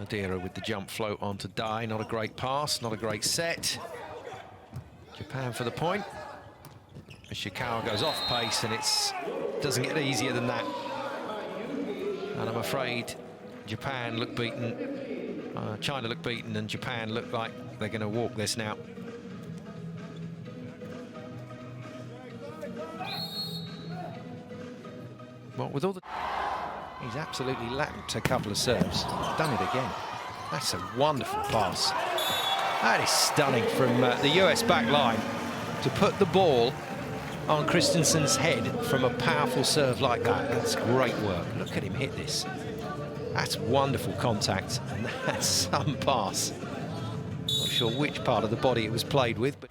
Madeira with the jump float onto Dai. Not a great pass, not a great set. Japan for the point. Ishikawa goes off pace and it doesn't get easier than that. And I'm afraid Japan look beaten. China look beaten and Japan look like they're going to walk this now. Well, with all the... He's absolutely lacked a couple of serves. Done it again. That's a wonderful pass. That is stunning from the US back line to put the ball on Christensen's head from a powerful serve like that. That's great work. Look at him hit this. That's wonderful contact, and that's some pass. Not sure which part of the body it was played with, but...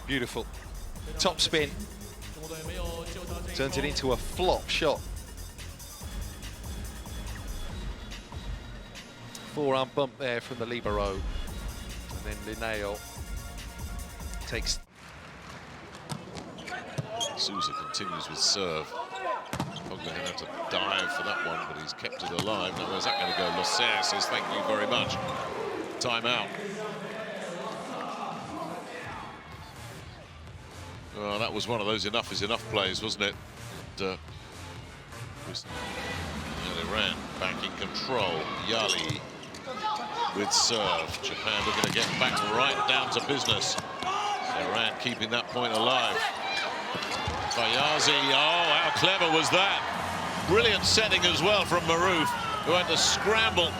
Beautiful. Top spin. Turns it into a flop shot. Forearm bump there from the libero. And then Linneo takes... Sousa continues with serve. Pogba had to dive for that one, but he's kept it alive. Now where's that going to go? Lasserre says thank you very much. Time out. Well, that was one of those enough is enough plays, wasn't it? Iran back in control. Yali with serve. Japan looking to get back right down to business. Iran keeping that point alive. Fayazi, oh, how clever was that? Brilliant setting as well from Maruf, who had to scramble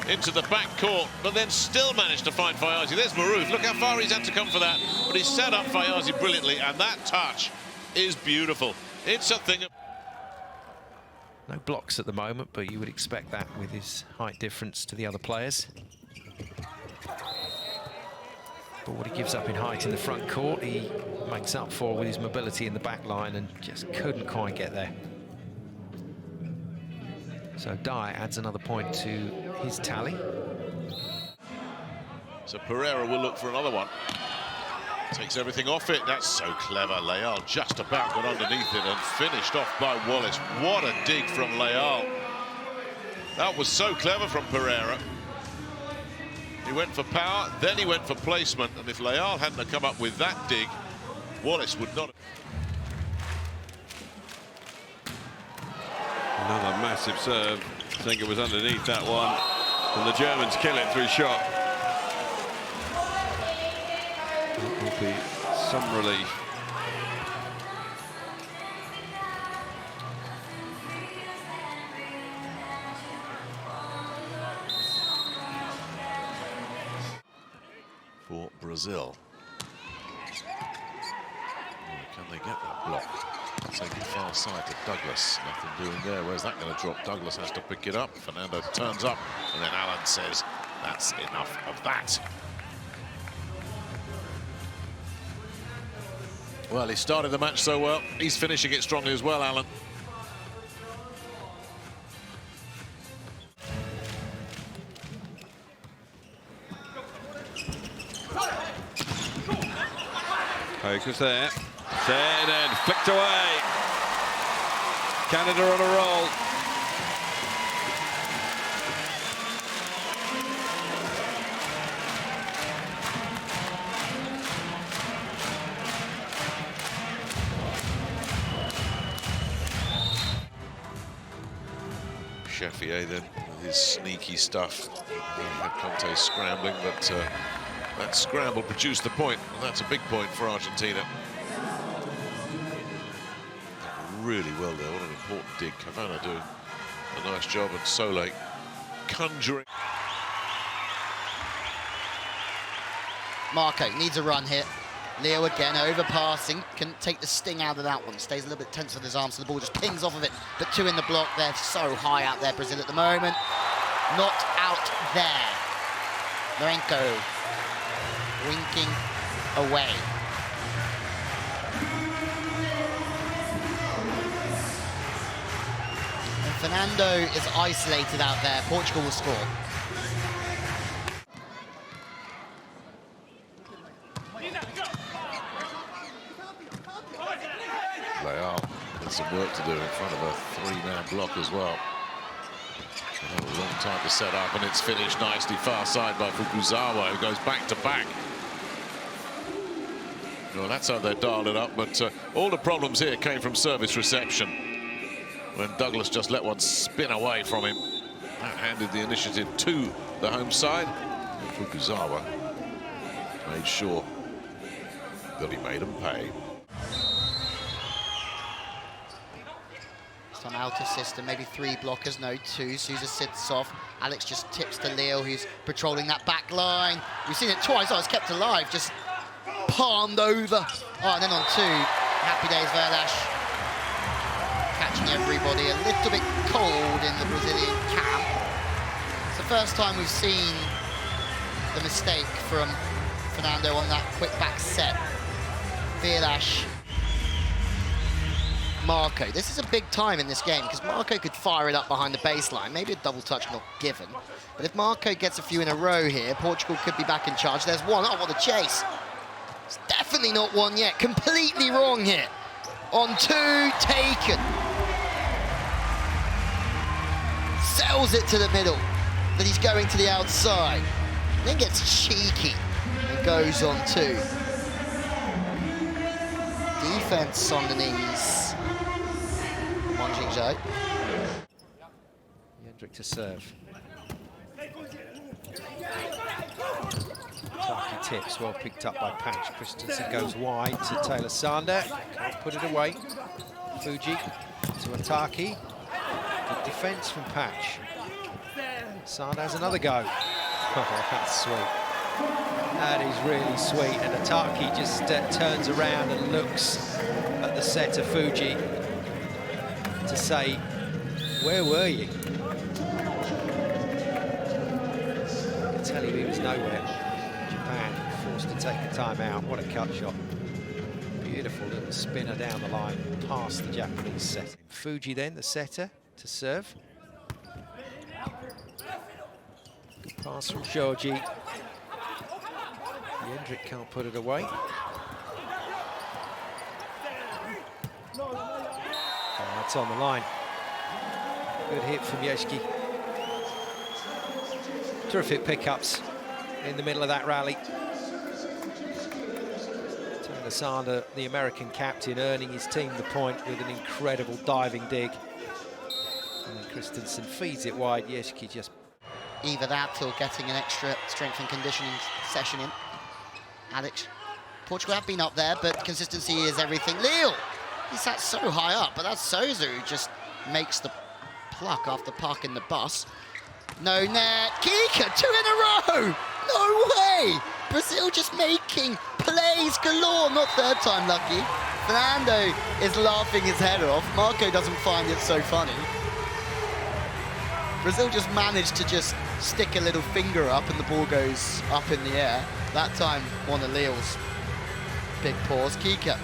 into the back court, but then still managed to find Fayazi. There's Maruf. Look how far he's had to come for that. But he set up Fayazi brilliantly, and that touch is beautiful. It's a thing of... No blocks at the moment, but you would expect that with his height difference to the other players. But what he gives up in height in the front court, he makes up for with his mobility in the back line and just couldn't quite get there. So Dai adds another point to his tally. So Pereira will look for another one. Takes everything off it. That's so clever. Leal just about got underneath it and finished off by Wallace. What a dig from Leal. That was so clever from Pereira. He went for power, then he went for placement, and if Leal hadn't have come up with that dig, Wallace would not have... Another massive serve. I think it was underneath that one. And the Germans kill it through shot. It will be some relief. For Brazil. Can they get that block? Taking the far side to Douglas. Nothing doing there. Where's that going to drop? Douglas has to pick it up. Fernando turns up, and then Allen says, that's enough of that. Well, he started the match so well. He's finishing it strongly as well, Allen. Focus there. Set and flicked away. Canada on a roll. Cheffier then with his sneaky stuff. He had Conte scrambling, but that scramble produced the point, and that's a big point for Argentina. Really well there, what an important dig. Cavana doing a nice job, and Sole conjuring. Marco needs a run here. Leo again overpassing, can take the sting out of that one. Stays a little bit tense with his arms, so the ball just pings off of it. But two in the block. They're so high out there, Brazil at the moment. Not out there. Lorenko winking away. And Fernando is isolated out there. Portugal will score. Leal has some work to do in front of a three-man block as well. A long time to set up, and it's finished nicely far side by Fukuzawa, who goes back to back. Well, that's how they dialed it up, but all the problems here came from service reception, when Douglas just let one spin away from him. That handed the initiative to the home side. Fukuzawa made sure that he made them pay. Some out of system, maybe 3 blockers, no 2. Sousa sits off. Alex just tips to Leo, who's patrolling that back line. We've seen it twice. Oh, it's kept alive, just palmed over. Oh, and then on 2, happy days Verlash. Catching everybody a little bit cold in the Brazilian camp. It's the first time we've seen the mistake from Fernando on that quick back set. Verlash. Marco. This is a big time in this game because Marco could fire it up behind the baseline. Maybe a double touch not given. But if Marco gets a few in a row here, Portugal could be back in charge. There's one. Oh, what a chase. It's definitely not one yet. Completely wrong here. On 2, taken. Sells it to the middle. Then he's going to the outside. Then gets cheeky and goes on 2. Defense on the knees. Jendrik to serve. Taki tips, well picked up by Patch. Christensen goes wide to Taylor Sander. Can't put it away. Fuji to Ataki. Good defence from Patch. Sander has another go. Oh, that's sweet. That is really sweet. And Ataki just turns around and looks at the setter Fuji to say, where were you? I can tell you he was nowhere. Japan forced to take a timeout. What a cut shot. Beautiful little spinner down the line past the Japanese setter. Fuji then, the setter, to serve. Good pass from Shoji. Jendrik can't put it away. That's on the line. Good hit from Yeshki. Terrific pickups in the middle of that rally. Taylor Sander, the American captain, earning his team the point with an incredible diving dig. And then Christensen feeds it wide. Yeshki just... Either that or getting an extra strength and conditioning session in. Alex, Portugal have been up there, but consistency is everything. Leo! He sat so high up, but that's Sousa who just makes the pluck after parking the bus. No net. Kika, 2 in a row! No way! Brazil just making plays galore. Not third time lucky. Fernando is laughing his head off. Marco doesn't find it so funny. Brazil just managed to just stick a little finger up and the ball goes up in the air. That time, one of Leo's big paws. Kika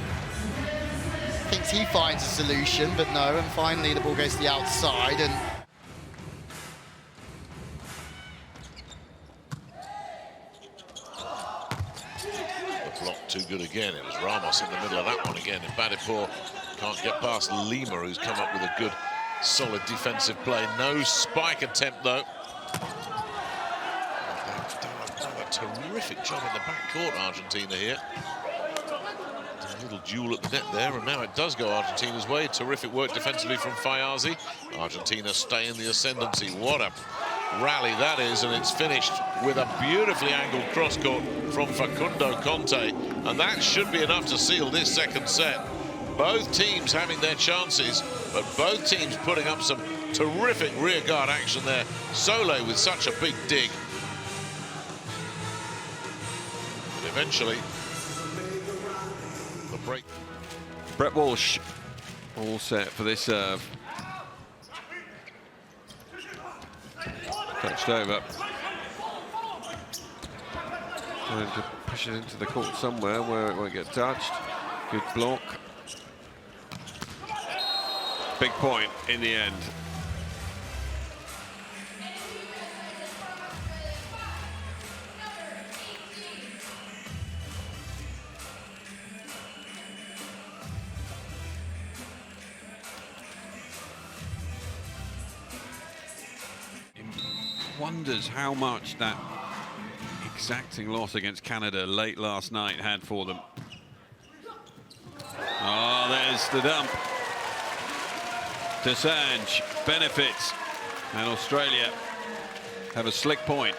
thinks he finds a solution, but no, and finally the ball goes to the outside, and the block too good again. It was Ramos in the middle of that one again, and Badipur can't get past Lima, who's come up with a good solid defensive play. No spike attempt though. They've done a terrific job in the back court, Argentina here. A little duel at the net there, and now it does go Argentina's way. Terrific work defensively from Fayazi. Argentina stay in the ascendancy. What a rally that is, and it's finished with a beautifully angled cross-court from Facundo Conte, and that should be enough to seal this second set. Both teams having their chances, but both teams putting up some terrific rear guard action there. Sole with such a big dig. But eventually, the break. Brett Walsh all set for this serve. Touched over. Trying to push it into the court somewhere where it won't get touched. Good block. Big point in the end. wonders how much that exacting loss against Canada late last night had for them. Oh, there's the dump. Desange benefits, and Australia have a slick point.